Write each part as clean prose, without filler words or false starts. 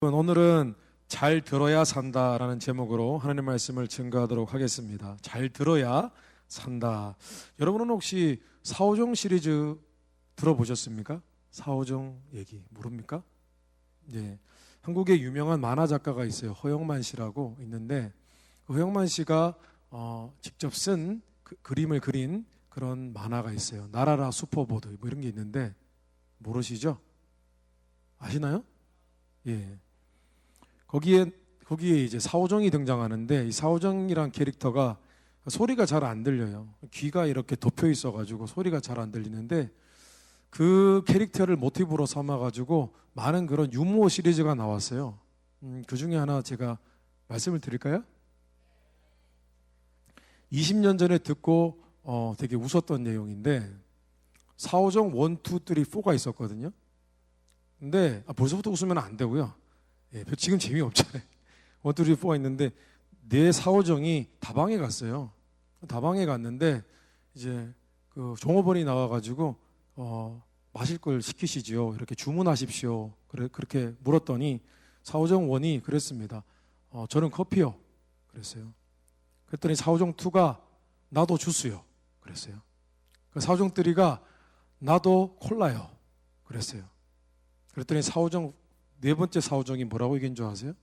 오늘은 잘 들어야 산다라는 제목으로 하나님 말씀을 증거하도록 하겠습니다. 잘 들어야 산다. 여러분은 혹시 사오정 시리즈 들어보셨습니까? 사오정 얘기 모릅니까? 예, 한국의 유명한 만화 작가가 있어요. 허영만 씨라고 있는데 그 허영만 씨가 직접 쓴 그림을 그린 그런 만화가 있어요. 나라라 슈퍼보드 뭐 이런 게 있는데 모르시죠? 아시나요? 예. 거기에 이제 사오정이 등장하는데 이 사오정이란 캐릭터가 소리가 잘 안 들려요. 귀가 이렇게 덮여 있어가지고 소리가 잘 안 들리는데 그 캐릭터를 모티브로 삼아가지고 많은 그런 유머 시리즈가 나왔어요. 그 중에 하나 제가 말씀을 드릴까요? 20년 전에 듣고 되게 웃었던 내용인데 사오정 1, 2, 3, 4가 있었거든요. 근데 벌써부터 웃으면 안 되고요. 예, 지금 재미없잖아요. 1, 2, 3, 4가 있는데 내 사오정이 다방에 갔어요. 다방에 갔는데 이제 그 종업원이 나와가지고 마실 걸 시키시지요. 이렇게 주문하십시오. 그렇게 물었더니 사오정 1이 그랬습니다. 저는 커피요. 그랬어요. 그랬더니 사오정 2가 나도 주스요. 그랬어요. 그 사오정 3가 나도 콜라요. 그랬어요. 그랬더니 네 번째 사오정이 뭐라고 얘기한 줄 아세요?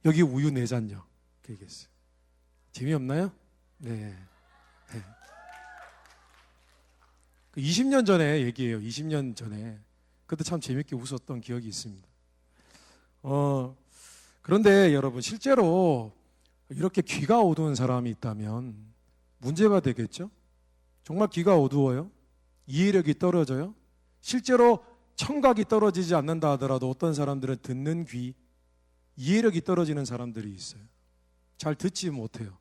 여기 우유 4잔요. 그렇게 얘기했어요. 재미없나요? 네. 20년 전에 얘기예요. 20년 전에. 그때 참 재밌게 웃었던 기억이 있습니다. 그런데 여러분 실제로 이렇게 귀가 어두운 사람이 있다면 문제가 되겠죠? 정말 귀가 어두워요? 이해력이 떨어져요? 실제로 청각이 떨어지지 않는다 하더라도 어떤 사람들은 듣는 귀, 이해력이 떨어지는 사람들이 있어요. 잘 듣지 못해요.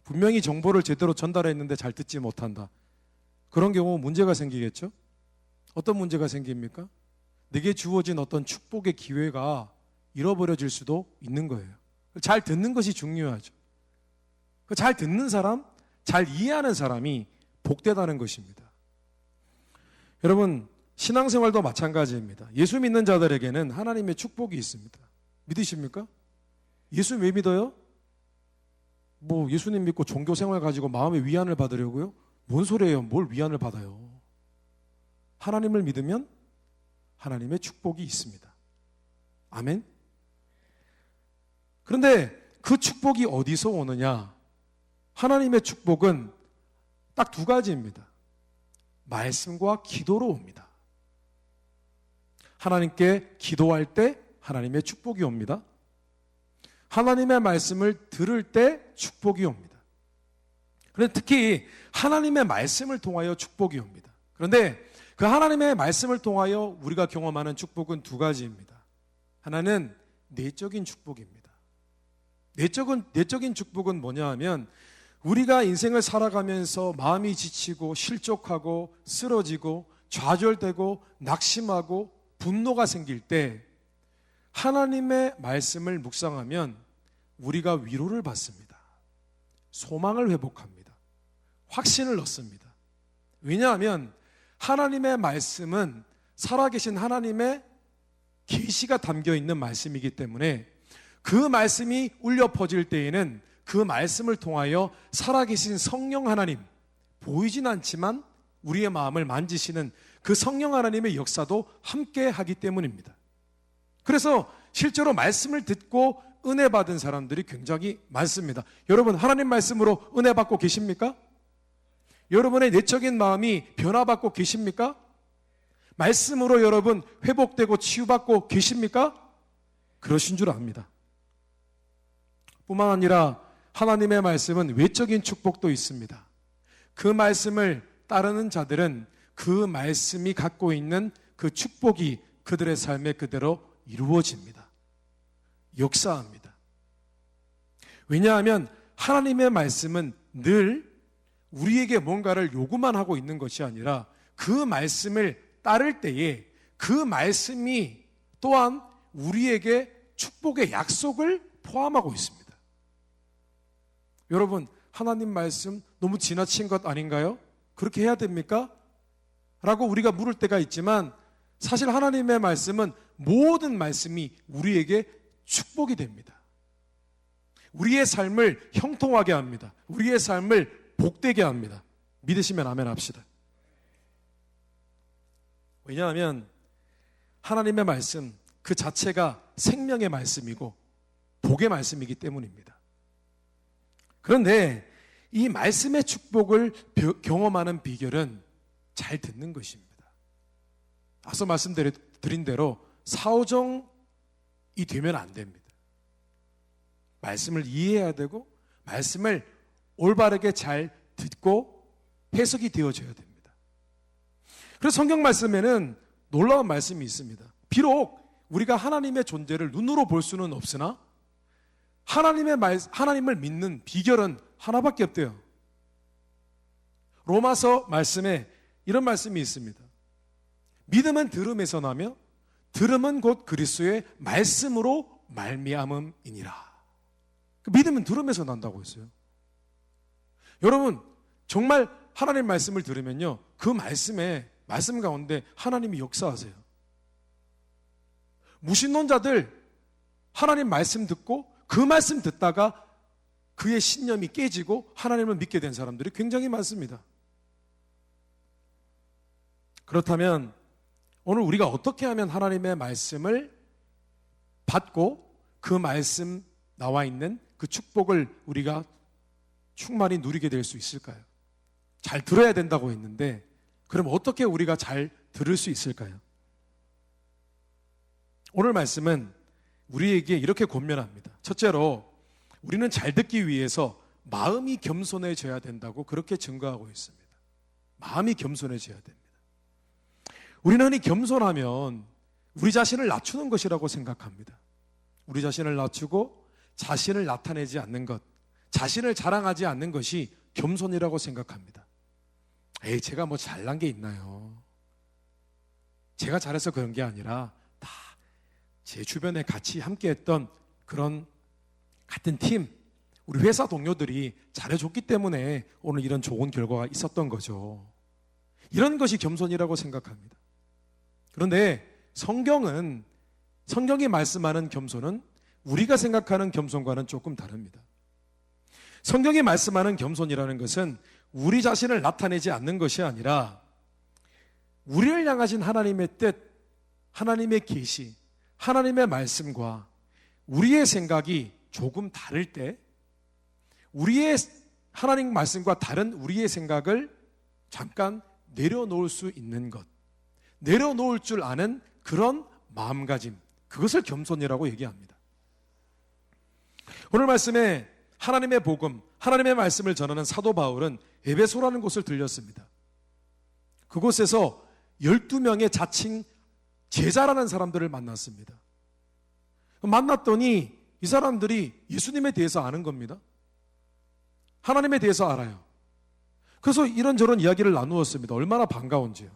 분명히 정보를 제대로 전달했는데 잘 듣지 못한다. 그런 경우 문제가 생기겠죠? 어떤 문제가 생깁니까? 내게 주어진 어떤 축복의 기회가 잃어버려질 수도 있는 거예요. 잘 듣는 것이 중요하죠. 잘 듣는 사람, 잘 이해하는 사람이 복되다는 것입니다. 여러분, 신앙생활도 마찬가지입니다. 예수 믿는 자들에게는 하나님의 축복이 있습니다. 믿으십니까? 예수 왜 믿어요? 뭐 예수님 믿고 종교생활 가지고 마음의 위안을 받으려고요? 뭔 소리예요? 뭘 위안을 받아요? 하나님을 믿으면 하나님의 축복이 있습니다. 아멘? 그런데 그 축복이 어디서 오느냐? 하나님의 축복은 딱 2가지입니다. 말씀과 기도로 옵니다. 하나님께 기도할 때 하나님의 축복이 옵니다. 하나님의 말씀을 들을 때 축복이 옵니다. 그런데 특히 하나님의 말씀을 통하여 축복이 옵니다. 그런데 그 하나님의 말씀을 통하여 우리가 경험하는 축복은 2가지입니다. 하나는 내적인 축복입니다. 내적인 축복은 뭐냐 하면 우리가 인생을 살아가면서 마음이 지치고 실족하고 쓰러지고 좌절되고 낙심하고 분노가 생길 때 하나님의 말씀을 묵상하면 우리가 위로를 받습니다. 소망을 회복합니다. 확신을 얻습니다. 왜냐하면 하나님의 말씀은 살아계신 하나님의 계시가 담겨있는 말씀이기 때문에 그 말씀이 울려 퍼질 때에는 그 말씀을 통하여 살아계신 성령 하나님, 보이진 않지만 우리의 마음을 만지시는 그 성령 하나님의 역사도 함께 하기 때문입니다. 그래서 실제로 말씀을 듣고 은혜 받은 사람들이 굉장히 많습니다. 여러분, 하나님 말씀으로 은혜 받고 계십니까? 여러분의 내적인 마음이 변화받고 계십니까? 말씀으로 여러분 회복되고 치유받고 계십니까? 그러신 줄 압니다. 뿐만 아니라 하나님의 말씀은 외적인 축복도 있습니다. 그 말씀을 따르는 자들은 그 말씀이 갖고 있는 그 축복이 그들의 삶에 그대로 이루어집니다. 역사합니다. 왜냐하면 하나님의 말씀은 늘 우리에게 뭔가를 요구만 하고 있는 것이 아니라 그 말씀을 따를 때에 그 말씀이 또한 우리에게 축복의 약속을 포함하고 있습니다. 여러분, 하나님 말씀 너무 지나친 것 아닌가요? 그렇게 해야 됩니까? 라고 우리가 물을 때가 있지만 사실 하나님의 말씀은 모든 말씀이 우리에게 축복이 됩니다. 우리의 삶을 형통하게 합니다. 우리의 삶을 복되게 합니다. 믿으시면 아멘 합시다. 왜냐하면 하나님의 말씀 그 자체가 생명의 말씀이고 복의 말씀이기 때문입니다. 그런데 이 말씀의 축복을 경험하는 비결은 잘 듣는 것입니다. 앞서 말씀드린 대로 사오정이 되면 안 됩니다. 말씀을 이해해야 되고 말씀을 올바르게 잘 듣고 해석이 되어져야 됩니다. 그래서 성경 말씀에는 놀라운 말씀이 있습니다. 비록 우리가 하나님의 존재를 눈으로 볼 수는 없으나 하나님을 믿는 비결은 하나밖에 없대요. 로마서 말씀에 이런 말씀이 있습니다. 믿음은 들음에서 나며 들음은 곧 그리스도의 말씀으로 말미암음이니라. 믿음은 들음에서 난다고 했어요. 여러분 정말 하나님 말씀을 들으면요 그 말씀 가운데 하나님이 역사하세요. 무신론자들 하나님 말씀 듣고 그 말씀 듣다가 그의 신념이 깨지고 하나님을 믿게 된 사람들이 굉장히 많습니다. 그렇다면 오늘 우리가 어떻게 하면 하나님의 말씀을 받고 그 말씀 나와 있는 그 축복을 우리가 충만히 누리게 될 수 있을까요? 잘 들어야 된다고 했는데 그럼 어떻게 우리가 잘 들을 수 있을까요? 오늘 말씀은 우리에게 이렇게 권면합니다. 첫째로 우리는 잘 듣기 위해서 마음이 겸손해져야 된다고 그렇게 증거하고 있습니다. 마음이 겸손해져야 됩니다. 우리는 흔히 겸손하면 우리 자신을 낮추는 것이라고 생각합니다. 우리 자신을 낮추고 자신을 나타내지 않는 것, 자신을 자랑하지 않는 것이 겸손이라고 생각합니다. 제가 뭐 잘난 게 있나요? 제가 잘해서 그런 게 아니라 다 제 주변에 같이 함께했던 그런 같은 팀, 우리 회사 동료들이 잘해줬기 때문에 오늘 이런 좋은 결과가 있었던 거죠. 이런 것이 겸손이라고 생각합니다. 그런데 성경이 말씀하는 겸손은 우리가 생각하는 겸손과는 조금 다릅니다. 성경이 말씀하는 겸손이라는 것은 우리 자신을 나타내지 않는 것이 아니라 우리를 향하신 하나님의 뜻, 하나님의 계시, 하나님의 말씀과 우리의 생각이 조금 다를 때 우리의 하나님 말씀과 다른 우리의 생각을 잠깐 내려놓을 수 있는 것, 내려놓을 줄 아는 그런 마음가짐, 그것을 겸손이라고 얘기합니다. 오늘 말씀에 하나님의 복음, 하나님의 말씀을 전하는 사도 바울은 에베소라는 곳을 들렸습니다. 그곳에서 12명의 자칭 제자라는 사람들을 만났습니다. 만났더니 이 사람들이 예수님에 대해서 아는 겁니다. 하나님에 대해서 알아요. 그래서 이런저런 이야기를 나누었습니다. 얼마나 반가운지요.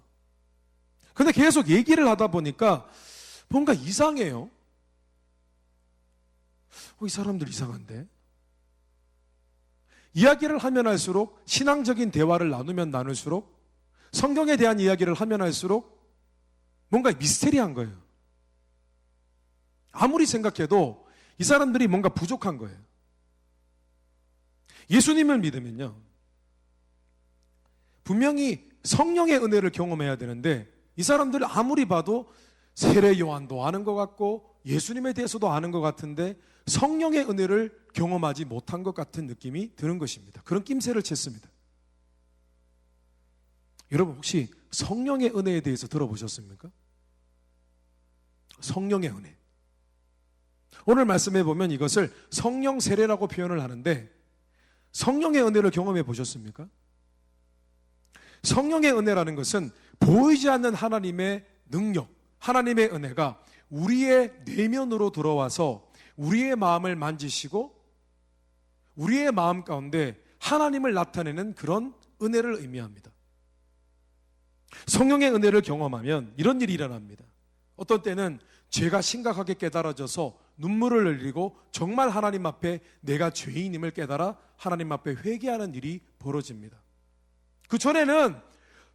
그런데 계속 얘기를 하다 보니까 뭔가 이상해요. 이 사람들 이상한데? 이야기를 하면 할수록, 신앙적인 대화를 나누면 나눌수록, 성경에 대한 이야기를 하면 할수록 뭔가 미스테리한 거예요. 아무리 생각해도 이 사람들이 뭔가 부족한 거예요. 예수님을 믿으면요, 분명히 성령의 은혜를 경험해야 되는데 이 사람들 아무리 봐도 세례 요한도 아는 것 같고 예수님에 대해서도 아는 것 같은데 성령의 은혜를 경험하지 못한 것 같은 느낌이 드는 것입니다. 그런 낌새를 챘습니다. 여러분 혹시 성령의 은혜에 대해서 들어보셨습니까? 성령의 은혜. 오늘 말씀해 보면 이것을 성령 세례라고 표현을 하는데 성령의 은혜를 경험해 보셨습니까? 성령의 은혜라는 것은 보이지 않는 하나님의 능력, 하나님의 은혜가 우리의 내면으로 들어와서 우리의 마음을 만지시고 우리의 마음 가운데 하나님을 나타내는 그런 은혜를 의미합니다. 성령의 은혜를 경험하면 이런 일이 일어납니다. 어떤 때는 죄가 심각하게 깨달아져서 눈물을 흘리고 정말 하나님 앞에 내가 죄인임을 깨달아 하나님 앞에 회개하는 일이 벌어집니다. 그 전에는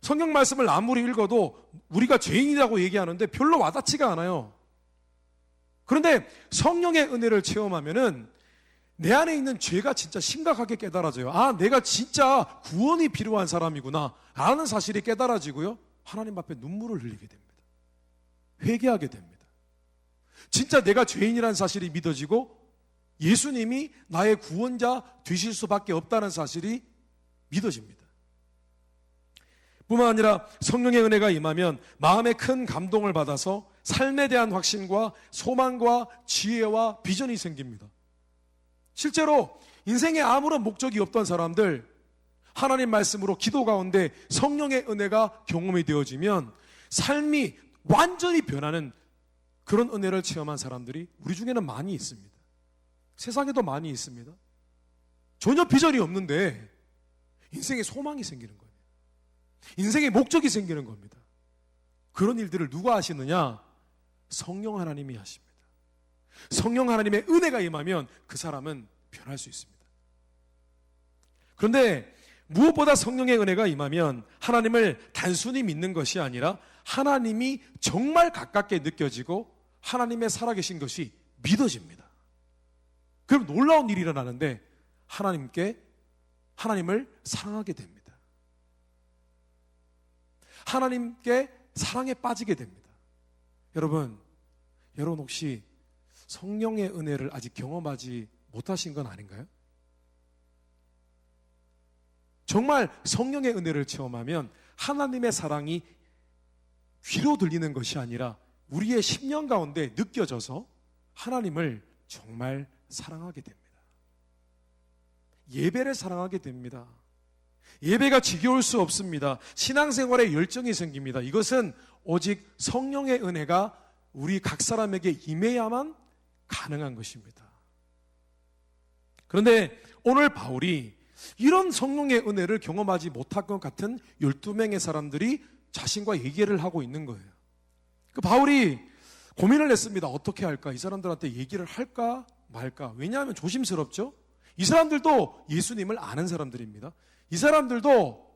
성경 말씀을 아무리 읽어도 우리가 죄인이라고 얘기하는데 별로 와닿지가 않아요. 그런데 성령의 은혜를 체험하면은 내 안에 있는 죄가 진짜 심각하게 깨달아져요. 아, 내가 진짜 구원이 필요한 사람이구나 라는 사실이 깨달아지고요, 하나님 앞에 눈물을 흘리게 됩니다. 회개하게 됩니다. 진짜 내가 죄인이라는 사실이 믿어지고 예수님이 나의 구원자 되실 수밖에 없다는 사실이 믿어집니다. 뿐만 아니라 성령의 은혜가 임하면 마음에 큰 감동을 받아서 삶에 대한 확신과 소망과 지혜와 비전이 생깁니다. 실제로 인생에 아무런 목적이 없던 사람들, 하나님 말씀으로 기도 가운데 성령의 은혜가 경험이 되어지면 삶이 완전히 변하는 그런 은혜를 체험한 사람들이 우리 중에는 많이 있습니다. 세상에도 많이 있습니다. 전혀 비전이 없는데 인생에 소망이 생기는 거예요. 인생에 목적이 생기는 겁니다. 그런 일들을 누가 하시느냐? 성령 하나님이 하십니다. 성령 하나님의 은혜가 임하면 그 사람은 변할 수 있습니다. 그런데 무엇보다 성령의 은혜가 임하면 하나님을 단순히 믿는 것이 아니라 하나님이 정말 가깝게 느껴지고 하나님의 살아계신 것이 믿어집니다. 그럼 놀라운 일이 일어나는데 하나님을 사랑하게 됩니다. 하나님께 사랑에 빠지게 됩니다. 여러분 혹시 성령의 은혜를 아직 경험하지 못하신 건 아닌가요? 정말 성령의 은혜를 체험하면 하나님의 사랑이 귀로 들리는 것이 아니라 우리의 심령 가운데 느껴져서 하나님을 정말 사랑하게 됩니다. 예배를 사랑하게 됩니다. 예배가 지겨울 수 없습니다. 신앙생활에 열정이 생깁니다. 이것은 오직 성령의 은혜가 우리 각 사람에게 임해야만 가능한 것입니다. 그런데 오늘 바울이 이런 성령의 은혜를 경험하지 못할 것 같은 12명의 사람들이 자신과 얘기를 하고 있는 거예요. 그 바울이 고민을 했습니다. 어떻게 할까? 이 사람들한테 얘기를 할까 말까? 왜냐하면 조심스럽죠? 이 사람들도 예수님을 아는 사람들입니다. 이 사람들도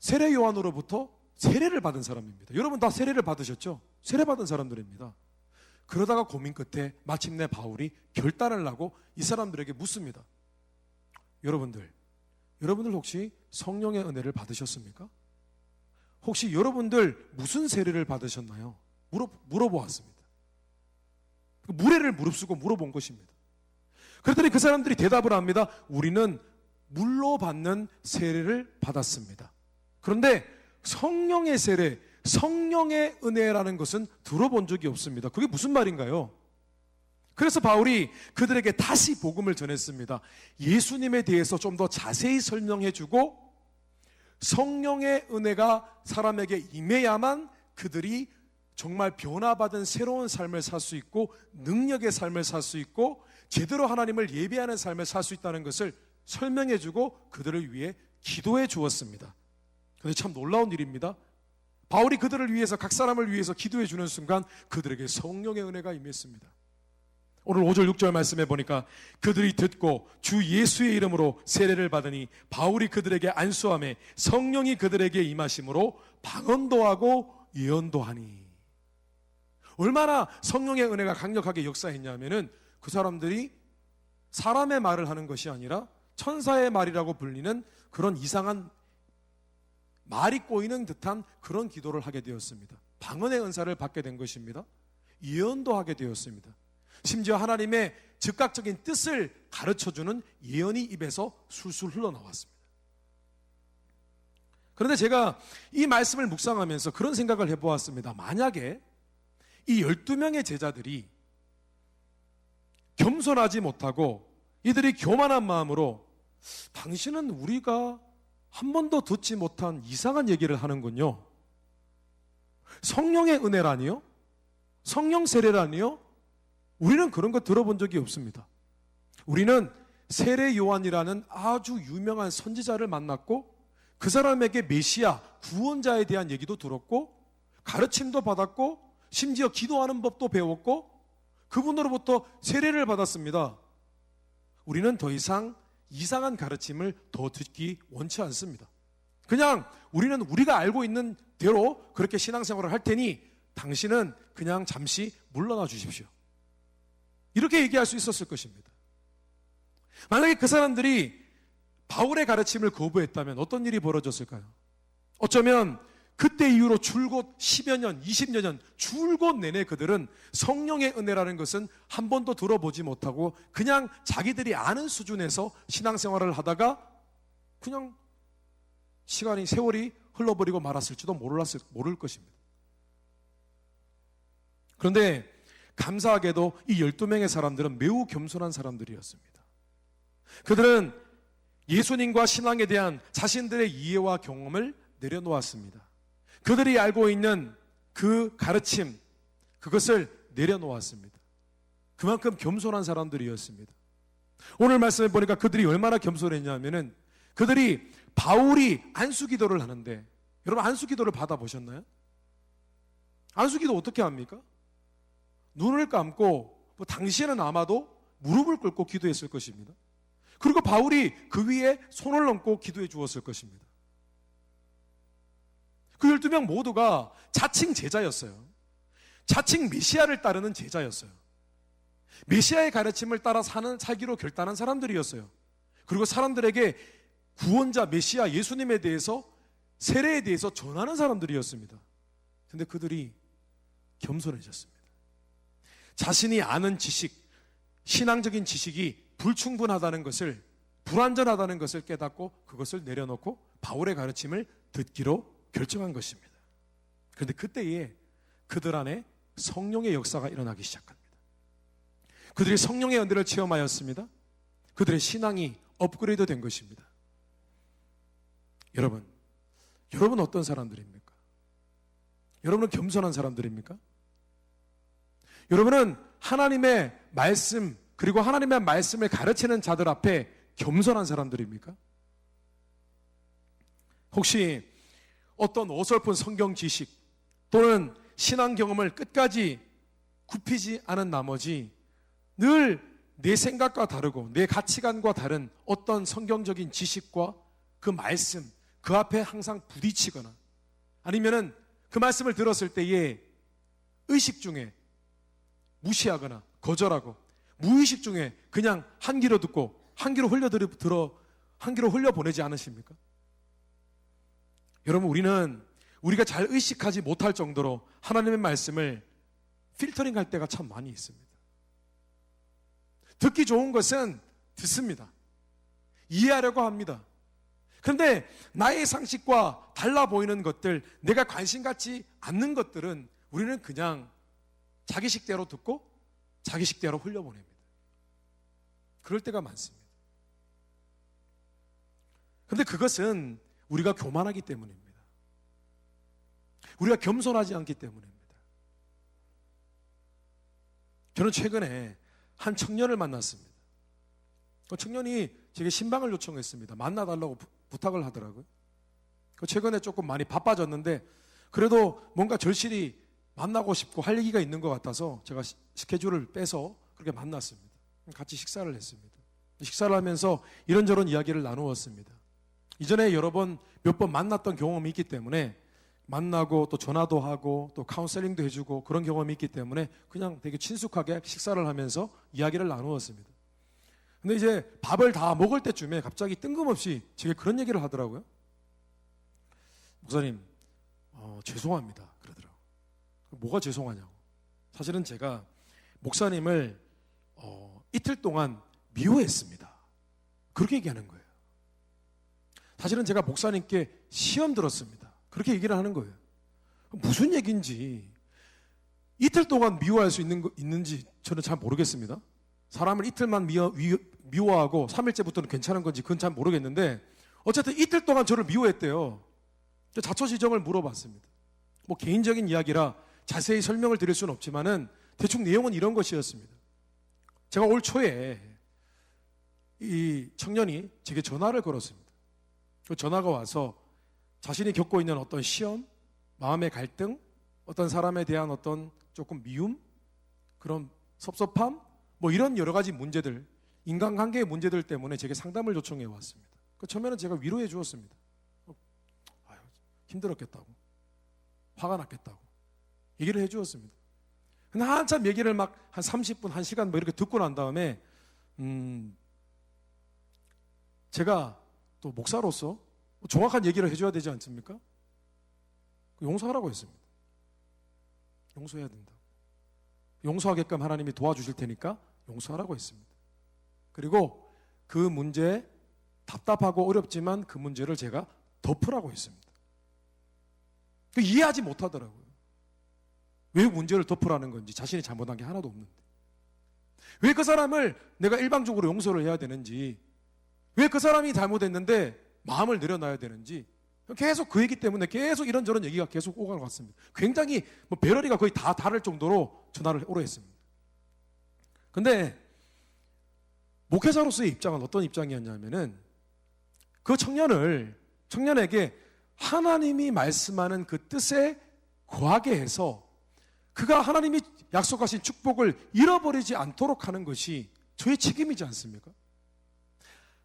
세례 요한으로부터 세례를 받은 사람입니다. 여러분 다 세례를 받으셨죠? 세례 받은 사람들입니다. 그러다가 고민 끝에 마침내 바울이 결단을 하고 이 사람들에게 묻습니다. 여러분들 혹시 성령의 은혜를 받으셨습니까? 혹시 여러분들 무슨 세례를 받으셨나요? 물어보았습니다. 무례를 무릅쓰고 물어본 것입니다. 그랬더니 그 사람들이 대답을 합니다. 우리는 물로 받는 세례를 받았습니다. 그런데 성령의 세례, 성령의 은혜라는 것은 들어본 적이 없습니다. 그게 무슨 말인가요? 그래서 바울이 그들에게 다시 복음을 전했습니다. 예수님에 대해서 좀 더 자세히 설명해주고 성령의 은혜가 사람에게 임해야만 그들이 정말 변화받은 새로운 삶을 살 수 있고 능력의 삶을 살 수 있고 제대로 하나님을 예배하는 삶을 살 수 있다는 것을 설명해주고 그들을 위해 기도해 주었습니다. 그런데 참 놀라운 일입니다. 바울이 그들을 위해서 각 사람을 위해서 기도해 주는 순간 그들에게 성령의 은혜가 임했습니다. 오늘 5절 6절 말씀해 보니까 그들이 듣고 주 예수의 이름으로 세례를 받으니 바울이 그들에게 안수하며 성령이 그들에게 임하심으로 방언도 하고 예언도 하니. 얼마나 성령의 은혜가 강력하게 역사했냐면은 그 사람들이 사람의 말을 하는 것이 아니라 천사의 말이라고 불리는 그런 이상한 말이 꼬이는 듯한 그런 기도를 하게 되었습니다. 방언의 은사를 받게 된 것입니다. 예언도 하게 되었습니다. 심지어 하나님의 즉각적인 뜻을 가르쳐주는 예언이 입에서 술술 흘러나왔습니다. 그런데 제가 이 말씀을 묵상하면서 그런 생각을 해보았습니다. 만약에 이 12명의 제자들이 겸손하지 못하고 이들이 교만한 마음으로 당신은 우리가 한 번도 듣지 못한 이상한 얘기를 하는군요. 성령의 은혜라니요? 성령 세례라니요? 우리는 그런 거 들어본 적이 없습니다. 우리는 세례 요한이라는 아주 유명한 선지자를 만났고 그 사람에게 메시아, 구원자에 대한 얘기도 들었고 가르침도 받았고 심지어 기도하는 법도 배웠고 그분으로부터 세례를 받았습니다. 우리는 더 이상 이상한 가르침을 더 듣기 원치 않습니다. 그냥 우리는 우리가 알고 있는 대로 그렇게 신앙생활을 할 테니 당신은 그냥 잠시 물러나 주십시오. 이렇게 얘기할 수 있었을 것입니다. 만약에 그 사람들이 바울의 가르침을 거부했다면 어떤 일이 벌어졌을까요? 어쩌면 그때 이후로 줄곧 10여 년, 20여 년 줄곧 내내 그들은 성령의 은혜라는 것은 한 번도 들어보지 못하고 그냥 자기들이 아는 수준에서 신앙생활을 하다가 그냥 세월이 흘러버리고 말았을지도 모를 것입니다. 그런데 감사하게도 이 12명의 사람들은 매우 겸손한 사람들이었습니다. 그들은 예수님과 신앙에 대한 자신들의 이해와 경험을 내려놓았습니다. 그들이 알고 있는 그 가르침, 그것을 내려놓았습니다. 그만큼 겸손한 사람들이었습니다. 오늘 말씀을 보니까 그들이 얼마나 겸손했냐면은 그들이 바울이 안수기도를 하는데, 여러분 안수기도를 받아보셨나요? 안수기도 어떻게 합니까? 눈을 감고 당시에는 아마도 무릎을 꿇고 기도했을 것입니다. 그리고 바울이 그 위에 손을 얹고 기도해 주었을 것입니다. 그 12명 모두가 자칭 제자였어요. 자칭 메시아를 따르는 제자였어요. 메시아의 가르침을 따라 살기로 결단한 사람들이었어요. 그리고 사람들에게 구원자 메시아 예수님에 대해서, 세례에 대해서 전하는 사람들이었습니다. 그런데 그들이 겸손해졌습니다. 자신이 아는 지식, 신앙적인 지식이 불충분하다는 것을, 불완전하다는 것을 깨닫고 그것을 내려놓고 바울의 가르침을 듣기로 결정한 것입니다. 그런데 그때에 그들 안에 성령의 역사가 일어나기 시작합니다. 그들이 성령의 은혜를 체험하였습니다. 그들의 신앙이 업그레이드 된 것입니다. 여러분 어떤 사람들입니까? 여러분은 겸손한 사람들입니까? 여러분은 하나님의 말씀, 그리고 하나님의 말씀을 가르치는 자들 앞에 겸손한 사람들입니까? 혹시 어떤 어설픈 성경 지식 또는 신앙 경험을 끝까지 굽히지 않은 나머지 늘 내 생각과 다르고 내 가치관과 다른 어떤 성경적인 지식과 그 말씀, 그 앞에 항상 부딪히거나 아니면은 그 말씀을 들었을 때에 의식 중에 무시하거나 거절하고 무의식 중에 그냥 한 귀로 듣고 한 귀로 한 귀로 흘려보내지 않으십니까? 여러분, 우리가 잘 의식하지 못할 정도로 하나님의 말씀을 필터링 할 때가 참 많이 있습니다. 듣기 좋은 것은 듣습니다. 이해하려고 합니다. 그런데 나의 상식과 달라 보이는 것들, 내가 관심 갖지 않는 것들은 우리는 그냥 자기 식대로 듣고 자기 식대로 흘려보냅니다. 그럴 때가 많습니다. 그런데 그것은 우리가 교만하기 때문입니다. 우리가 겸손하지 않기 때문입니다. 저는 최근에 한 청년을 만났습니다. 그 청년이 제게 신방을 요청했습니다. 만나달라고 부탁을 하더라고요. 최근에 조금 많이 바빠졌는데 그래도 뭔가 절실히 만나고 싶고 할 얘기가 있는 것 같아서 제가 스케줄을 빼서 그렇게 만났습니다. 같이 식사를 했습니다. 식사를 하면서 이런저런 이야기를 나누었습니다. 이전에 몇 번 만났던 경험이 있기 때문에 만나고 또 전화도 하고 또 카운셀링도 해주고 그런 경험이 있기 때문에 그냥 되게 친숙하게 식사를 하면서 이야기를 나누었습니다. 근데 이제 밥을 다 먹을 때쯤에 갑자기 뜬금없이 제게 그런 얘기를 하더라고요. 목사님, 죄송합니다. 그러더라고요. 뭐가 죄송하냐고. 사실은 제가 목사님을 이틀 동안 미워했습니다. 그렇게 얘기하는 거예요. 사실은 제가 목사님께 시험 들었습니다. 그렇게 얘기를 하는 거예요. 무슨 얘기인지, 이틀 동안 미워할 수 있는지 저는 잘 모르겠습니다. 사람을 이틀만 미워하고 3일째부터는 괜찮은 건지 그건 잘 모르겠는데 어쨌든 이틀 동안 저를 미워했대요. 자초지종을 물어봤습니다. 뭐 개인적인 이야기라 자세히 설명을 드릴 수는 없지만은 대충 내용은 이런 것이었습니다. 제가 올 초에 이 청년이 제게 전화를 걸었습니다. 그 전화가 와서 자신이 겪고 있는 어떤 시험, 마음의 갈등, 어떤 사람에 대한 어떤 조금 미움, 그런 섭섭함, 뭐 이런 여러 가지 문제들, 인간관계의 문제들 때문에 제게 상담을 요청해 왔습니다. 처음에는 제가 위로해 주었습니다. 힘들었겠다고, 화가 났겠다고 얘기를 해 주었습니다. 근데 한참 얘기를 막 한 30분, 1시간 뭐 이렇게 듣고 난 다음에 제가 또 목사로서 정확한 얘기를 해줘야 되지 않습니까? 용서하라고 했습니다. 용서해야 된다. 용서하게끔 하나님이 도와주실 테니까 용서하라고 했습니다. 그리고 그 문제, 답답하고 어렵지만 그 문제를 제가 덮으라고 했습니다. 이해하지 못하더라고요. 왜 문제를 덮으라는 건지, 자신이 잘못한 게 하나도 없는데 왜 그 사람을 내가 일방적으로 용서를 해야 되는지, 왜 그 사람이 잘못했는데 마음을 내려놔야 되는지, 계속 그 얘기 때문에 계속 이런저런 얘기가 계속 오가는 것 같습니다. 굉장히 배럴이가 거의 다 다를 정도로 전화를 오래 했습니다. 근데 목회자로서의 입장은 어떤 입장이었냐면은, 그 청년에게 하나님이 말씀하는 그 뜻에 거하게 해서 그가 하나님이 약속하신 축복을 잃어버리지 않도록 하는 것이 저의 책임이지 않습니까?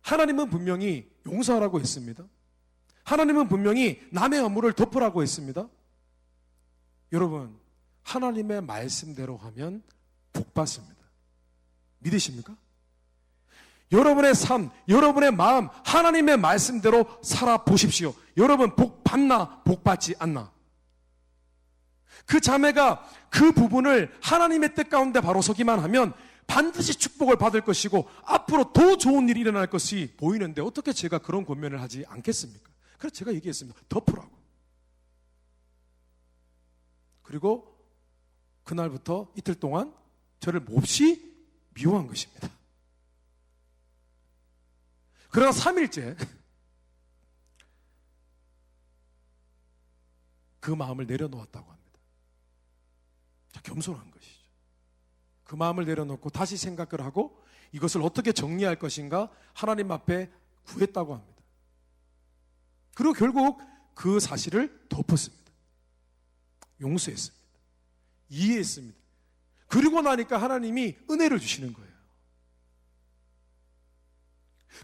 하나님은 분명히 용서하라고 했습니다. 하나님은 분명히 남의 업무를 덮으라고 했습니다. 여러분, 하나님의 말씀대로 하면 복 받습니다. 믿으십니까? 여러분의 삶, 여러분의 마음, 하나님의 말씀대로 살아보십시오. 여러분 복 받나, 복 받지 않나? 그 자매가 그 부분을 하나님의 뜻 가운데 바로 서기만 하면 반드시 축복을 받을 것이고 앞으로 더 좋은 일이 일어날 것이 보이는데, 어떻게 제가 그런 권면을 하지 않겠습니까? 그래서 제가 얘기했습니다. 덮으라고. 그리고 그날부터 이틀 동안 저를 몹시 미워한 것입니다. 그러나 3일째 그 마음을 내려놓았다고 합니다. 겸손한 것이죠. 그 마음을 내려놓고 다시 생각을 하고 이것을 어떻게 정리할 것인가 하나님 앞에 구했다고 합니다. 그리고 결국 그 사실을 덮었습니다. 용서했습니다. 이해했습니다. 그리고 나니까 하나님이 은혜를 주시는 거예요.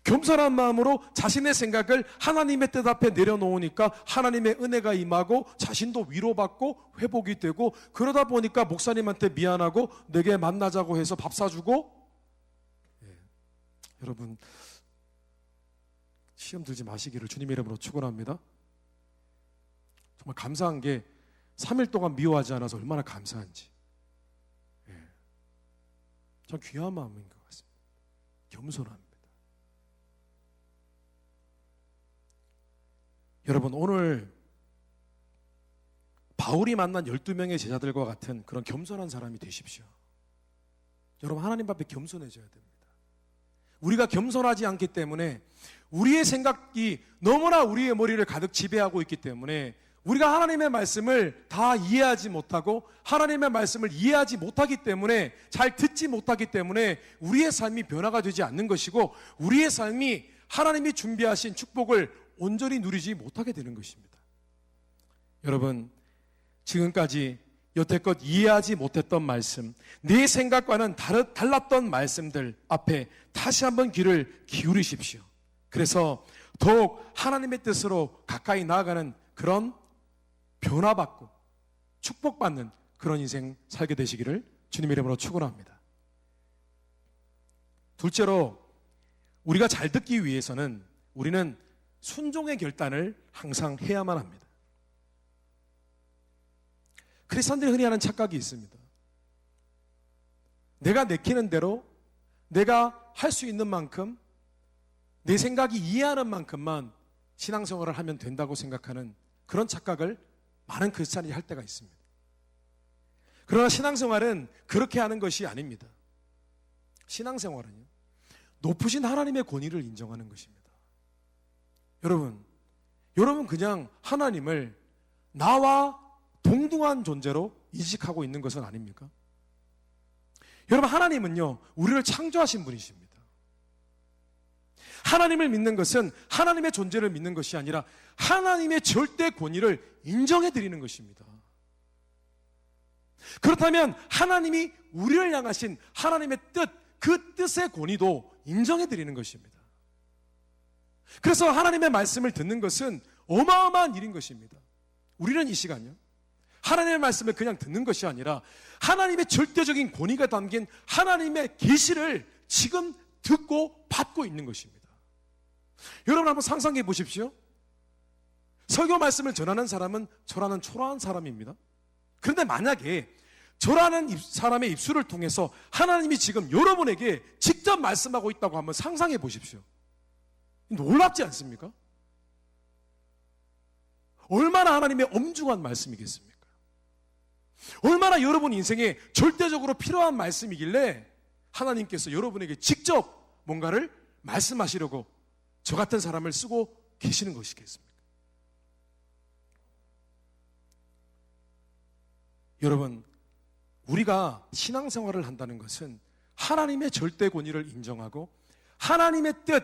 겸손한 마음으로 자신의 생각을 하나님의 뜻 앞에 내려놓으니까 하나님의 은혜가 임하고 자신도 위로받고 회복이 되고, 그러다 보니까 목사님한테 미안하고 내게 만나자고 해서 밥 사주고. 여러분, 시험 들지 마시기를 주님의 이름으로 축원합니다. 정말 감사한 게 3일 동안 미워하지 않아서 얼마나 감사한지. 참 귀한 마음인 것 같습니다. 겸손함. 여러분, 오늘 바울이 만난 12명의 제자들과 같은 그런 겸손한 사람이 되십시오. 여러분, 하나님 앞에 겸손해져야 됩니다. 우리가 겸손하지 않기 때문에 우리의 생각이 너무나 우리의 머리를 가득 지배하고 있기 때문에 우리가 하나님의 말씀을 다 이해하지 못하고 하나님의 말씀을 이해하지 못하기 때문에, 잘 듣지 못하기 때문에 우리의 삶이 변화가 되지 않는 것이고, 우리의 삶이 하나님이 준비하신 축복을 온전히 누리지 못하게 되는 것입니다. 여러분, 지금까지 여태껏 이해하지 못했던 말씀, 내 생각과는 달랐던 말씀들 앞에 다시 한번 귀를 기울이십시오. 그래서 더욱 하나님의 뜻으로 가까이 나아가는 그런 변화받고 축복받는 그런 인생 살게 되시기를 주님의 이름으로 축원합니다. 둘째로, 우리가 잘 듣기 위해서는 우리는 순종의 결단을 항상 해야만 합니다. 크리스천들이 흔히 하는 착각이 있습니다. 내가 내키는 대로, 내가 할 수 있는 만큼, 내 생각이 이해하는 만큼만 신앙생활을 하면 된다고 생각하는 그런 착각을 많은 크리스천이 할 때가 있습니다. 그러나 신앙생활은 그렇게 하는 것이 아닙니다. 신앙생활은요, 높으신 하나님의 권위를 인정하는 것입니다. 여러분 그냥 하나님을 나와 동등한 존재로 인식하고 있는 것은 아닙니까? 여러분, 하나님은요, 우리를 창조하신 분이십니다. 하나님을 믿는 것은 하나님의 존재를 믿는 것이 아니라 하나님의 절대 권위를 인정해 드리는 것입니다. 그렇다면 하나님이 우리를 향하신 하나님의 뜻, 그 뜻의 권위도 인정해 드리는 것입니다. 그래서 하나님의 말씀을 듣는 것은 어마어마한 일인 것입니다. 우리는 이 시간요, 하나님의 말씀을 그냥 듣는 것이 아니라 하나님의 절대적인 권위가 담긴 하나님의 계시를 지금 듣고 받고 있는 것입니다. 여러분 한번 상상해 보십시오. 설교 말씀을 전하는 사람은 저라는 초라한 사람입니다. 그런데 만약에 저라는 사람의 입술을 통해서 하나님이 지금 여러분에게 직접 말씀하고 있다고 한번 상상해 보십시오. 놀랍지 않습니까? 얼마나 하나님의 엄중한 말씀이겠습니까? 얼마나 여러분 인생에 절대적으로 필요한 말씀이길래 하나님께서 여러분에게 직접 뭔가를 말씀하시려고 저 같은 사람을 쓰고 계시는 것이겠습니까? 여러분, 우리가 신앙생활을 한다는 것은 하나님의 절대 권위를 인정하고 하나님의 뜻,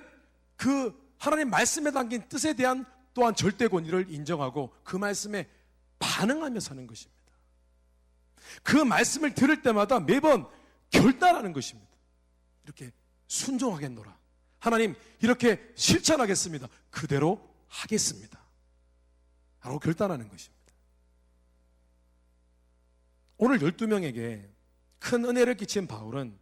그 하나님 말씀에 담긴 뜻에 대한 또한 절대 권위를 인정하고 그 말씀에 반응하며 사는 것입니다. 그 말씀을 들을 때마다 매번 결단하는 것입니다. 이렇게 순종하겠노라. 하나님, 이렇게 실천하겠습니다. 그대로 하겠습니다. 라고 결단하는 것입니다. 오늘 12명에게 큰 은혜를 끼친 바울은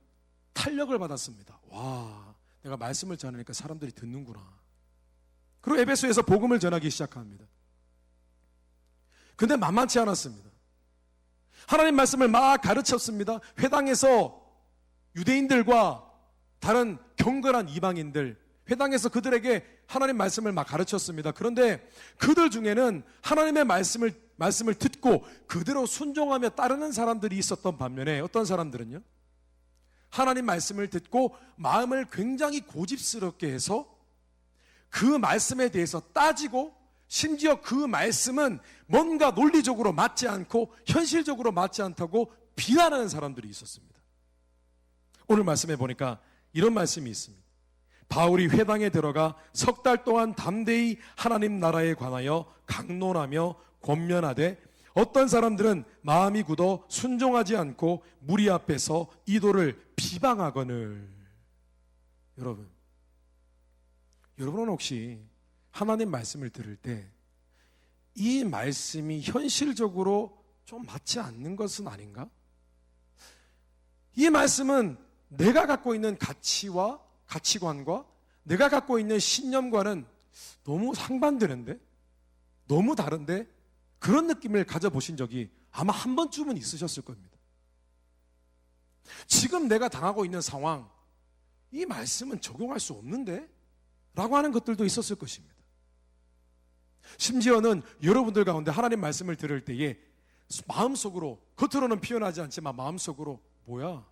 탄력을 받았습니다. 와, 내가 말씀을 전하니까 사람들이 듣는구나. 그리고 에베소에서 복음을 전하기 시작합니다. 근데 만만치 않았습니다. 하나님 말씀을 막 가르쳤습니다. 회당에서 유대인들과 다른 경건한 이방인들, 회당에서 그들에게 하나님 말씀을 막 가르쳤습니다. 그런데 그들 중에는 하나님의 말씀을 듣고 그대로 순종하며 따르는 사람들이 있었던 반면에 어떤 사람들은요, 하나님 말씀을 듣고 마음을 굉장히 고집스럽게 해서 그 말씀에 대해서 따지고 심지어 그 말씀은 뭔가 논리적으로 맞지 않고 현실적으로 맞지 않다고 비난하는 사람들이 있었습니다. 오늘 말씀에 보니까 이런 말씀이 있습니다. 바울이 회당에 들어가 석 달 동안 담대히 하나님 나라에 관하여 강론하며 권면하되 어떤 사람들은 마음이 굳어 순종하지 않고 무리 앞에서 이도를 비방하거늘. 여러분은 혹시 하나님 말씀을 들을 때 이 말씀이 현실적으로 좀 맞지 않는 것은 아닌가? 이 말씀은 내가 갖고 있는 가치와 가치관과 내가 갖고 있는 신념과는 너무 상반되는데? 너무 다른데? 그런 느낌을 가져보신 적이 아마 한 번쯤은 있으셨을 겁니다. 지금 내가 당하고 있는 상황, 이 말씀은 적용할 수 없는데? 라고 하는 것들도 있었을 것입니다. 심지어는 여러분들 가운데 하나님 말씀을 들을 때에 마음속으로, 겉으로는 표현하지 않지만 마음속으로 뭐야?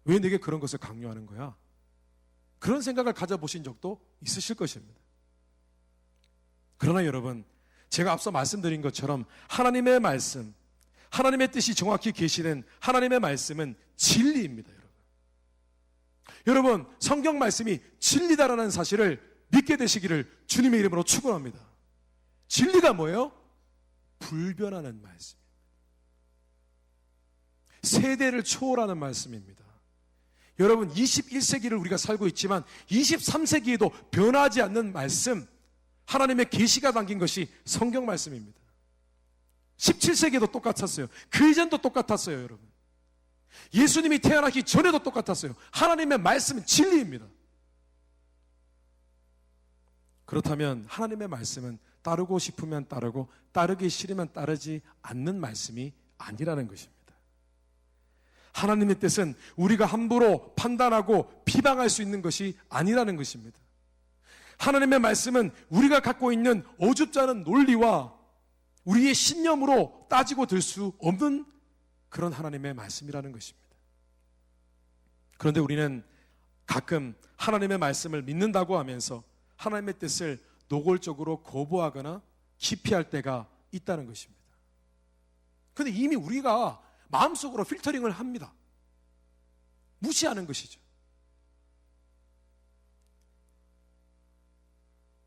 왜 내게 그런 것을 강요하는 거야? 그런 생각을 가져보신 적도 있으실 것입니다. 그러나 여러분, 제가 앞서 말씀드린 것처럼 하나님의 말씀, 하나님의 뜻이 정확히 계시는 하나님의 말씀은 진리입니다. 여러분, 성경 말씀이 진리다라는 사실을 믿게 되시기를 주님의 이름으로 축원합니다. 진리가 뭐예요? 불변하는 말씀입니다. 세대를 초월하는 말씀입니다. 여러분, 21세기를 우리가 살고 있지만 23세기에도 변하지 않는 말씀, 하나님의 계시가 담긴 것이 성경 말씀입니다. 17세기에도 똑같았어요. 그 이전도 똑같았어요, 여러분. 예수님이 태어나기 전에도 똑같았어요. 하나님의 말씀은 진리입니다. 그렇다면 하나님의 말씀은 따르고 싶으면 따르고 따르기 싫으면 따르지 않는 말씀이 아니라는 것입니다. 하나님의 뜻은 우리가 함부로 판단하고 비방할 수 있는 것이 아니라는 것입니다. 하나님의 말씀은 우리가 갖고 있는 어줍지 않은 논리와 우리의 신념으로 따지고 들 수 없는 그런 하나님의 말씀이라는 것입니다. 그런데 우리는 가끔 하나님의 말씀을 믿는다고 하면서 하나님의 뜻을 노골적으로 거부하거나 기피할 때가 있다는 것입니다. 그런데 이미 우리가 마음속으로 필터링을 합니다. 무시하는 것이죠.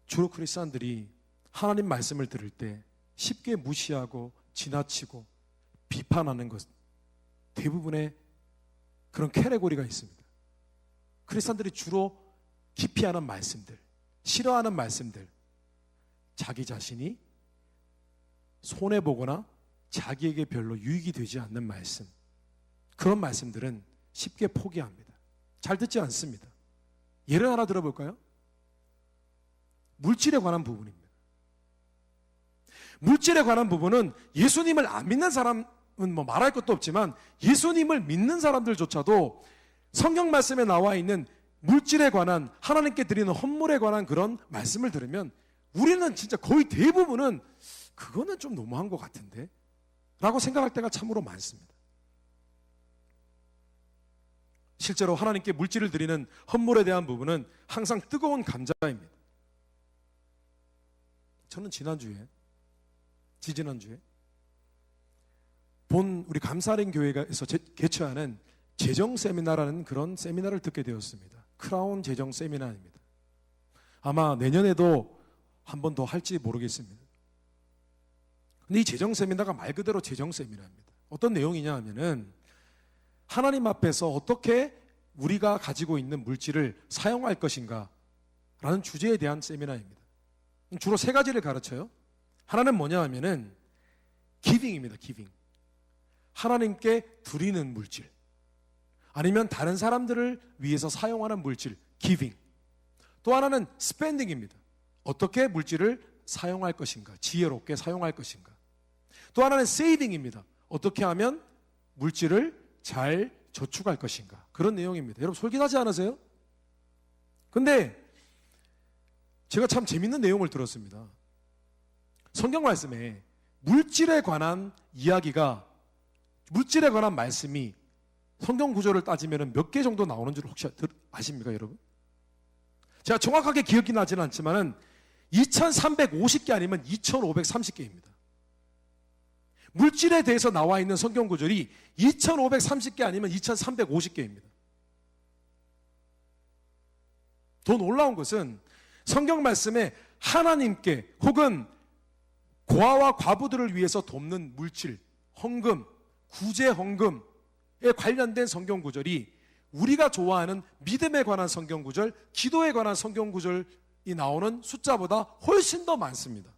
주로 크리스찬들이 하나님 말씀을 들을 때 쉽게 무시하고 지나치고 비판하는 것, 대부분의 그런 캐테고리가 있습니다. 크리스찬들이 주로 기피하는 말씀들, 싫어하는 말씀들, 자기 자신이 손해보거나 자기에게 별로 유익이 되지 않는 말씀, 그런 말씀들은 쉽게 포기합니다. 잘 듣지 않습니다. 예를 하나 들어볼까요? 물질에 관한 부분입니다. 물질에 관한 부분은 예수님을 안 믿는 사람은 뭐 말할 것도 없지만 예수님을 믿는 사람들조차도 성경 말씀에 나와 있는 물질에 관한, 하나님께 드리는 헌물에 관한 그런 말씀을 들으면 우리는 진짜 거의 대부분은 그거는 좀 너무한 것 같은데 라고 생각할 때가 참으로 많습니다. 실제로 하나님께 물질을 드리는 헌물에 대한 부분은 항상 뜨거운 감자입니다. 저는 지지난주에 본 우리 감사랭 교회에서 개최하는 재정 세미나라는 그런 세미나를 듣게 되었습니다. 크라운 재정 세미나입니다. 아마 내년에도 한 번 더 할지 모르겠습니다. 근데 이 재정 세미나가 말 그대로 재정 세미나입니다. 어떤 내용이냐 하면은 하나님 앞에서 어떻게 우리가 가지고 있는 물질을 사용할 것인가 라는 주제에 대한 세미나입니다. 주로 세 가지를 가르쳐요. 하나는 뭐냐 하면은 기빙입니다. 기빙. 하나님께 드리는 물질, 아니면 다른 사람들을 위해서 사용하는 물질, 기빙. 또 하나는 스펜딩입니다. 어떻게 물질을 사용할 것인가, 지혜롭게 사용할 것인가. 또 하나는 세이빙입니다. 어떻게 하면 물질을 잘 저축할 것인가. 그런 내용입니다. 여러분 솔깃하지 않으세요? 근데 제가 참 재밌는 내용을 들었습니다. 성경 말씀에 물질에 관한 이야기가, 물질에 관한 말씀이 성경 구조를 따지면 몇 개 정도 나오는 줄 혹시 아십니까, 여러분? 제가 정확하게 기억이 나지는 않지만은 2350개 아니면 2530개입니다. 물질에 대해서 나와 있는 성경 구절이 2530개 아니면 2350개입니다. 더 놀라운 것은 성경 말씀에 하나님께 혹은 고아와 과부들을 위해서 돕는 물질, 헌금, 구제 헌금에 관련된 성경 구절이 우리가 좋아하는 믿음에 관한 성경 구절, 기도에 관한 성경 구절이 나오는 숫자보다 훨씬 더 많습니다.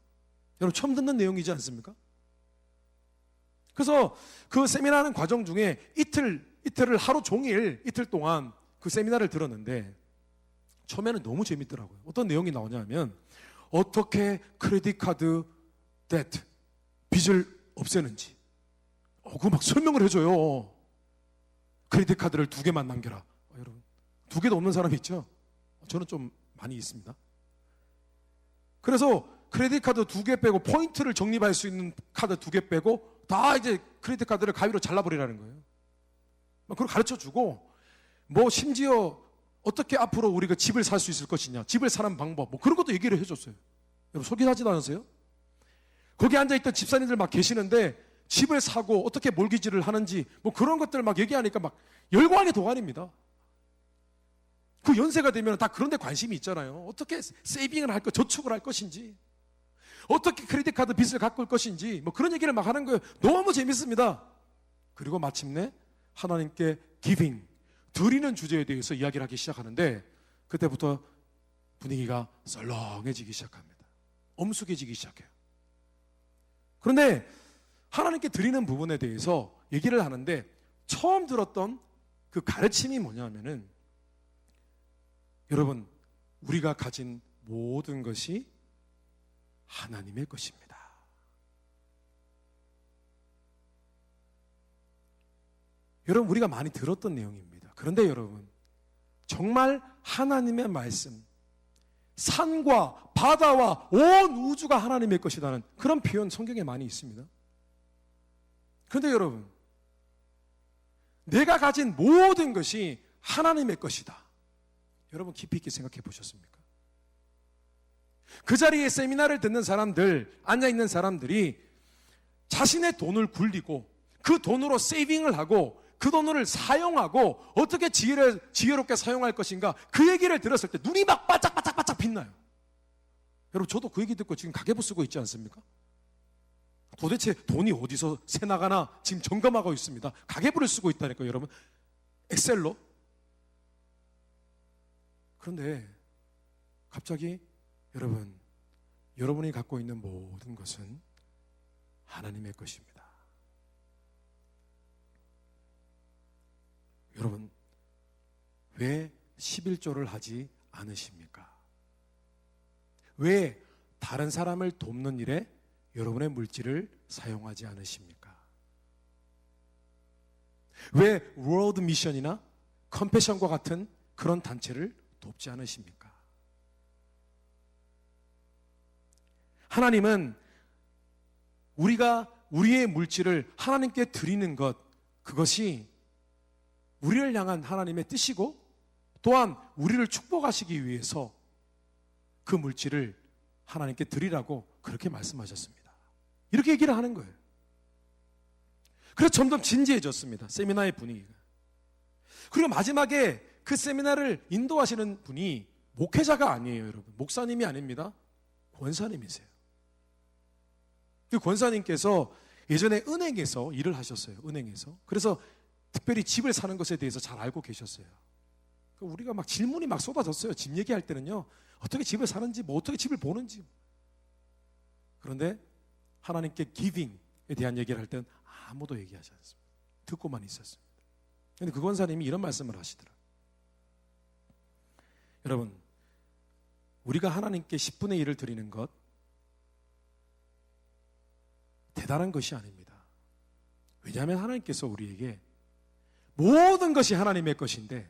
여러분 처음 듣는 내용이지 않습니까? 그래서 그 세미나 하는 과정 중에 이틀을 하루 종일, 이틀 동안 그 세미나를 들었는데 처음에는 너무 재밌더라고요. 어떤 내용이 나오냐면 어떻게 크레딧 카드 데트, 빚을 없애는지 그거 막 설명을 해줘요. 크레딧 카드를 2개만 남겨라. 여러분 2개도 없는 사람이 있죠? 저는 좀 많이 있습니다. 그래서 크레딧 카드 2개 빼고 포인트를 적립할 수 있는 카드 2개 빼고 다 이제 크레딧 카드를 가위로 잘라버리라는 거예요. 그걸 가르쳐주고 뭐 심지어 어떻게 앞으로 우리가 집을 살 수 있을 것이냐, 집을 사는 방법, 뭐 그런 것도 얘기를 해줬어요. 여러분 솔깃하지도 않으세요? 거기 앉아있던 집사님들 막 계시는데 집을 사고 어떻게 몰기지를 하는지 뭐 그런 것들 막 얘기하니까 막 열광의 도가니입니다. 그 연세가 되면 다 그런 데 관심이 있잖아요. 어떻게 세이빙을 할 것, 저축을 할 것인지, 어떻게 크레딧 카드 빚을 갚을 것인지 뭐 그런 얘기를 막 하는 거예요. 너무 재밌습니다. 그리고 마침내 하나님께 기빙, 드리는 주제에 대해서 이야기를 하기 시작하는데 그때부터 분위기가 썰렁해지기 시작합니다. 엄숙해지기 시작해요. 그런데 하나님께 드리는 부분에 대해서 얘기를 하는데 처음 들었던 그 가르침이 뭐냐면은 여러분 우리가 가진 모든 것이 하나님의 것입니다. 여러분 우리가 많이 들었던 내용입니다. 그런데 여러분 정말 하나님의 말씀, 산과 바다와 온 우주가 하나님의 것이라는 그런 표현 성경에 많이 있습니다. 그런데 여러분 내가 가진 모든 것이 하나님의 것이다. 여러분 깊이 있게 생각해 보셨습니까? 그 자리에 세미나를 듣는 사람들, 앉아있는 사람들이 자신의 돈을 굴리고 그 돈으로 세이빙을 하고 그 돈을 사용하고 어떻게 지혜롭게 사용할 것인가 그 얘기를 들었을 때 눈이 막 바짝바짝바짝 빛나요. 여러분 저도 그 얘기 듣고 지금 가계부 쓰고 있지 않습니까? 도대체 돈이 어디서 새나가나 지금 점검하고 있습니다. 가계부를 쓰고 있다니까요, 여러분. 엑셀로. 그런데 갑자기 여러분이 갖고 있는 모든 것은 하나님의 것입니다. 여러분, 왜 11조를 하지 않으십니까? 왜 다른 사람을 돕는 일에 여러분의 물질을 사용하지 않으십니까? 왜 월드 미션이나 컴패션과 같은 그런 단체를 돕지 않으십니까? 하나님은 우리가 우리의 물질을 하나님께 드리는 것, 그것이 우리를 향한 하나님의 뜻이고 또한 우리를 축복하시기 위해서 그 물질을 하나님께 드리라고 그렇게 말씀하셨습니다. 이렇게 얘기를 하는 거예요. 그래서 점점 진지해졌습니다. 세미나의 분위기가. 그리고 마지막에 그 세미나를 인도하시는 분이 목회자가 아니에요, 여러분. 목사님이 아닙니다. 권사님이세요. 그 권사님께서 예전에 은행에서 일을 하셨어요. 은행에서. 그래서 특별히 집을 사는 것에 대해서 잘 알고 계셨어요. 우리가 막 질문이 막 쏟아졌어요. 집 얘기할 때는요. 어떻게 집을 사는지, 뭐 어떻게 집을 보는지. 그런데 하나님께 기빙에 대한 얘기를 할 때는 아무도 얘기하지 않습니다. 듣고만 있었습니다. 그런데 그 권사님이 이런 말씀을 하시더라고요. 여러분, 우리가 하나님께 10분의 1을 드리는 것 대단한 것이 아닙니다. 왜냐하면 하나님께서 우리에게 모든 것이 하나님의 것인데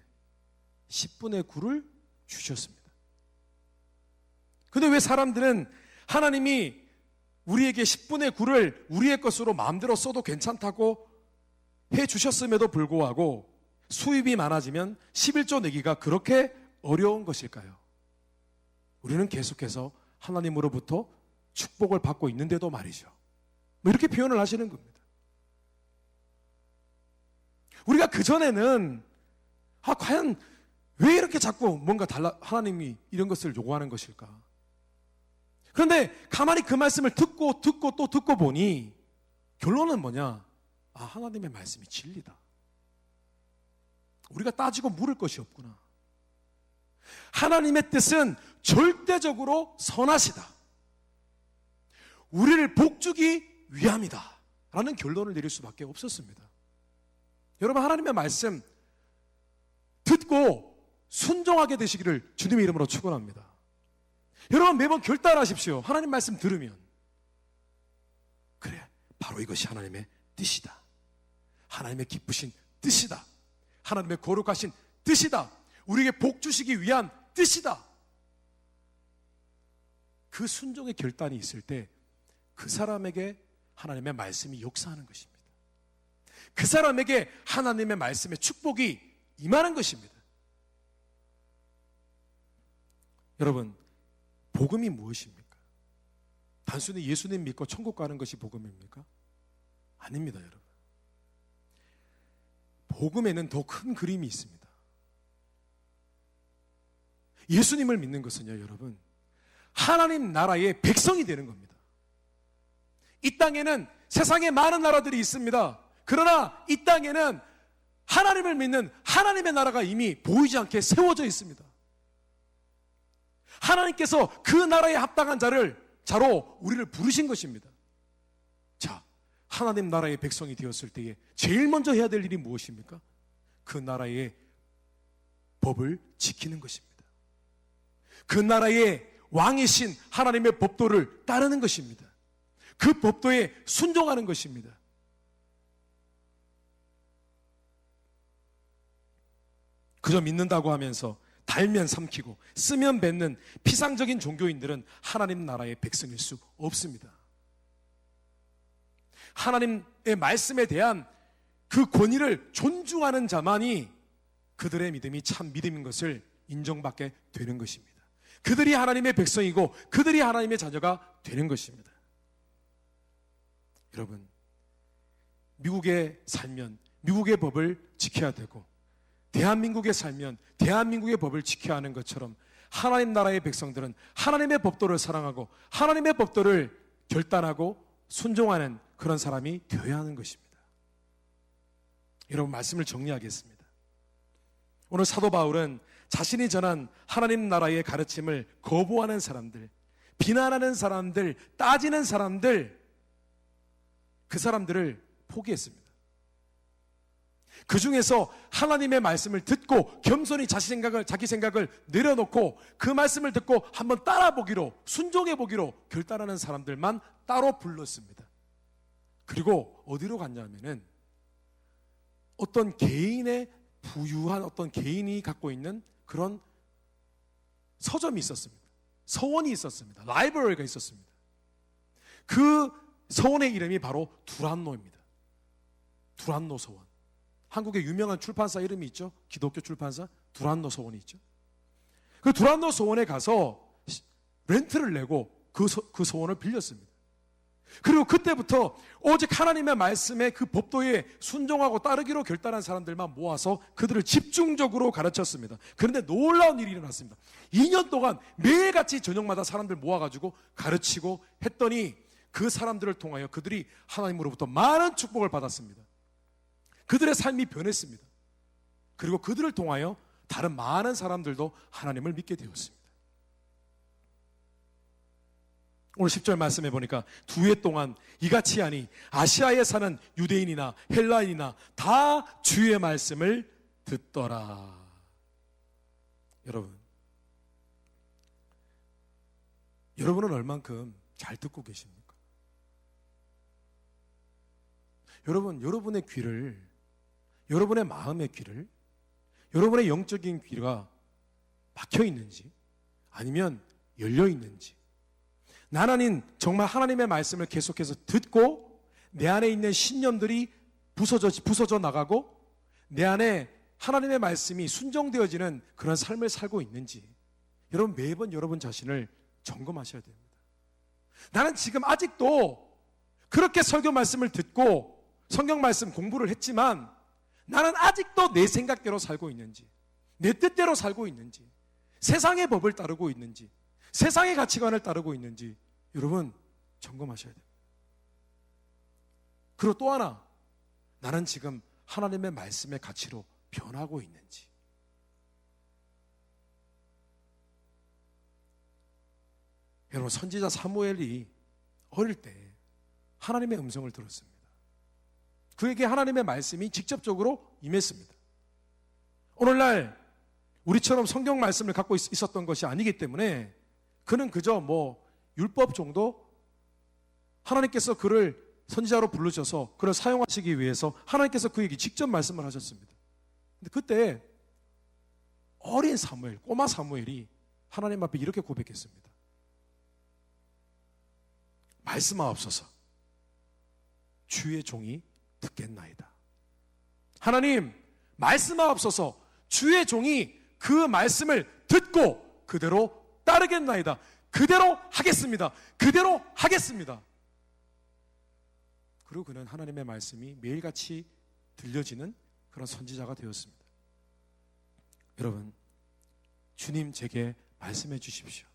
10분의 9를 주셨습니다. 그런데 왜 사람들은 하나님이 우리에게 10분의 9를 우리의 것으로 마음대로 써도 괜찮다고 해 주셨음에도 불구하고 수입이 많아지면 11조 내기가 그렇게 어려운 것일까요? 우리는 계속해서 하나님으로부터 축복을 받고 있는데도 말이죠. 뭐 이렇게 표현을 하시는 겁니다. 우리가 그전에는 과연 왜 이렇게 자꾸 뭔가 하나님이 이런 것을 요구하는 것일까? 그런데 가만히 그 말씀을 듣고 또 듣고 보니 결론은 뭐냐? 하나님의 말씀이 진리다. 우리가 따지고 물을 것이 없구나. 하나님의 뜻은 절대적으로 선하시다. 우리를 복주기 위함이다 라는 결론을 내릴 수밖에 없었습니다. 여러분, 하나님의 말씀 듣고 순종하게 되시기를 주님의 이름으로 축원합니다. 여러분, 매번 결단하십시오. 하나님 말씀 들으면 그래, 바로 이것이 하나님의 뜻이다. 하나님의 기쁘신 뜻이다. 하나님의 거룩하신 뜻이다. 우리에게 복 주시기 위한 뜻이다. 그 순종의 결단이 있을 때 그 사람에게 하나님의 말씀이 역사하는 것입니다. 그 사람에게 하나님의 말씀의 축복이 임하는 것입니다. 여러분, 복음이 무엇입니까? 단순히 예수님 믿고 천국 가는 것이 복음입니까? 아닙니다, 여러분. 복음에는 더 큰 그림이 있습니다. 예수님을 믿는 것은요, 여러분, 하나님 나라의 백성이 되는 겁니다. 이 땅에는 세상에 많은 나라들이 있습니다. 그러나 이 땅에는 하나님을 믿는 하나님의 나라가 이미 보이지 않게 세워져 있습니다. 하나님께서 그 나라에 합당한 자로 우리를 부르신 것입니다. 자, 하나님 나라의 백성이 되었을 때에 제일 먼저 해야 될 일이 무엇입니까? 그 나라의 법을 지키는 것입니다. 그 나라의 왕이신 하나님의 법도를 따르는 것입니다. 그 법도에 순종하는 것입니다. 그저 믿는다고 하면서 달면 삼키고 쓰면 뱉는 피상적인 종교인들은 하나님 나라의 백성일 수 없습니다. 하나님의 말씀에 대한 그 권위를 존중하는 자만이 그들의 믿음이 참 믿음인 것을 인정받게 되는 것입니다. 그들이 하나님의 백성이고 그들이 하나님의 자녀가 되는 것입니다. 여러분, 미국에 살면 미국의 법을 지켜야 되고 대한민국에 살면 대한민국의 법을 지켜야 하는 것처럼 하나님 나라의 백성들은 하나님의 법도를 사랑하고 하나님의 법도를 결단하고 순종하는 그런 사람이 되어야 하는 것입니다. 여러분, 말씀을 정리하겠습니다. 오늘 사도 바울은 자신이 전한 하나님 나라의 가르침을 거부하는 사람들, 비난하는 사람들, 따지는 사람들, 그 사람들을 포기했습니다. 그 중에서 하나님의 말씀을 듣고 겸손히 자기 생각을 내려놓고 그 말씀을 듣고 한번 따라보기로, 순종해보기로 결단하는 사람들만 따로 불렀습니다. 그리고 어디로 갔냐면은 어떤 개인의 부유한 어떤 개인이 갖고 있는 그런 서점이 있었습니다. 서원이 있었습니다. 라이브러리가 있었습니다. 그 서원의 이름이 바로 두란노입니다. 두란노 서원. 한국의 유명한 출판사 이름이 있죠. 기독교 출판사 두란노 서원이 있죠. 그 두란노 서원에 가서 렌트를 내고 그 서원을 빌렸습니다. 그리고 그때부터 오직 하나님의 말씀에 그 법도에 순종하고 따르기로 결단한 사람들만 모아서 그들을 집중적으로 가르쳤습니다. 그런데 놀라운 일이 일어났습니다. 2년 동안 매일같이 저녁마다 사람들 모아가지고 가르치고 했더니 그 사람들을 통하여 그들이 하나님으로부터 많은 축복을 받았습니다. 그들의 삶이 변했습니다. 그리고 그들을 통하여 다른 많은 사람들도 하나님을 믿게 되었습니다. 오늘 10절 말씀해 보니까 2해 동안 이같이 하니 아시아에 사는 유대인이나 헬라인이나 다 주의 말씀을 듣더라. 여러분은 얼만큼 잘 듣고 계십니까? 여러분의 귀를, 여러분의 마음의 귀를, 여러분의 영적인 귀가 막혀 있는지 아니면 열려 있는지, 나는 정말 하나님의 말씀을 계속해서 듣고 내 안에 있는 신념들이 부서져 나가고 내 안에 하나님의 말씀이 순종되어지는 그런 삶을 살고 있는지, 여러분 매번 여러분 자신을 점검하셔야 됩니다. 나는 지금 아직도 그렇게 설교 말씀을 듣고 성경 말씀 공부를 했지만 나는 아직도 내 생각대로 살고 있는지, 내 뜻대로 살고 있는지, 세상의 법을 따르고 있는지, 세상의 가치관을 따르고 있는지 여러분 점검하셔야 됩니다. 그리고 또 하나, 나는 지금 하나님의 말씀의 가치로 변하고 있는지. 여러분, 선지자 사무엘이 어릴 때 하나님의 음성을 들었습니다. 그에게 하나님의 말씀이 직접적으로 임했습니다. 오늘날 우리처럼 성경 말씀을 갖고 있었던 것이 아니기 때문에 그는 그저 율법 정도, 하나님께서 그를 선지자로 부르셔서 그를 사용하시기 위해서 하나님께서 그에게 직접 말씀을 하셨습니다. 근데 그때 어린 사무엘, 꼬마 사무엘이 하나님 앞에 이렇게 고백했습니다. 말씀하옵소서, 주의 종이 듣겠나이다. 하나님, 말씀하옵소서, 주의 종이 그 말씀을 듣고 그대로 따르겠나이다. 그대로 하겠습니다. 그대로 하겠습니다. 그리고 그는 하나님의 말씀이 매일같이 들려지는 그런 선지자가 되었습니다. 여러분, 주님 제게 말씀해 주십시오.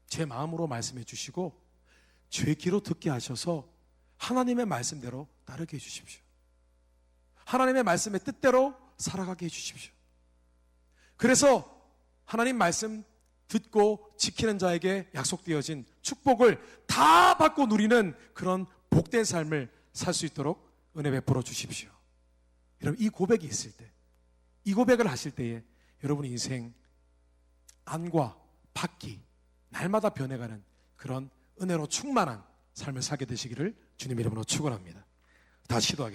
제 마음으로 말씀해 주시고 제 귀로 듣게 하셔서 하나님의 말씀대로 따르게 해주십시오. 하나님의 말씀의 뜻대로 살아가게 해주십시오. 그래서 하나님 말씀 듣고 지키는 자에게 약속되어진 축복을 다 받고 누리는 그런 복된 삶을 살 수 있도록 은혜 베풀어 주십시오. 여러분, 이 고백이 있을 때, 이 고백을 하실 때에 여러분 인생 안과 밖이 날마다 변해가는 그런 은혜로 충만한 삶을 살게 되시기를 주님 이름으로 축원합니다. 다시 기도하겠습니다.